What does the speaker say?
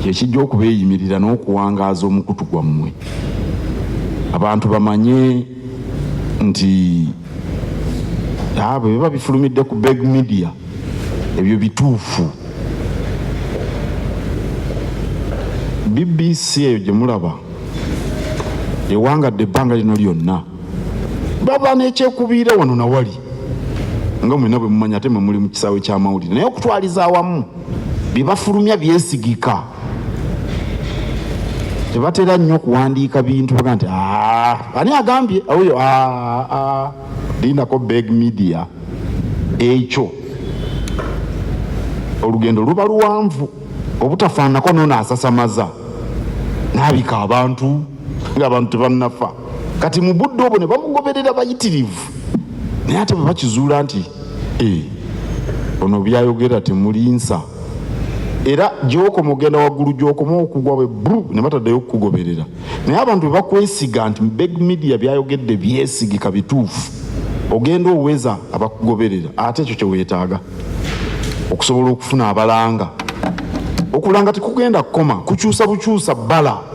kyekijja okubeeyimirira n'okuwangaaza omukutu gwammwe abantu bamanye nti bwe biba bifulumidde ku big media ebyo bituufu. BBC eyo gye mulaba ewangadde ebbanga lino lyonna baba n'ekyekubiira wano na wali nga mwena bwe mumanya ate mwe muli mu kisaawe ky'amawulire naye okutwaliza awamu bye bafulumya byesigika. Tebatera nnyo okuwandiika bintu baga nti ani agambye oyo linako big media. Ekyo olugendo luba luwanvu obutafaanako noono asasamaza n'abika abantu ng'abantu tebannafa kati mu budde obwo ne bamugoberera bayitirivu naye ate bwe bakizuula nti ono byayogera temulinsa era gy'okoma ogenda waggulu gy'okoma okugwa bwe bru ne bataddeyo okukugoberera naye abantu bwe bakwesiga nti big media byayogedde byesigika bituufu ogenda oweza abakugoberera ate ekyo kye weetaaga okusobola okufuna abalanga okulanga tekugenda kukoma kukyusa bukyusa bbala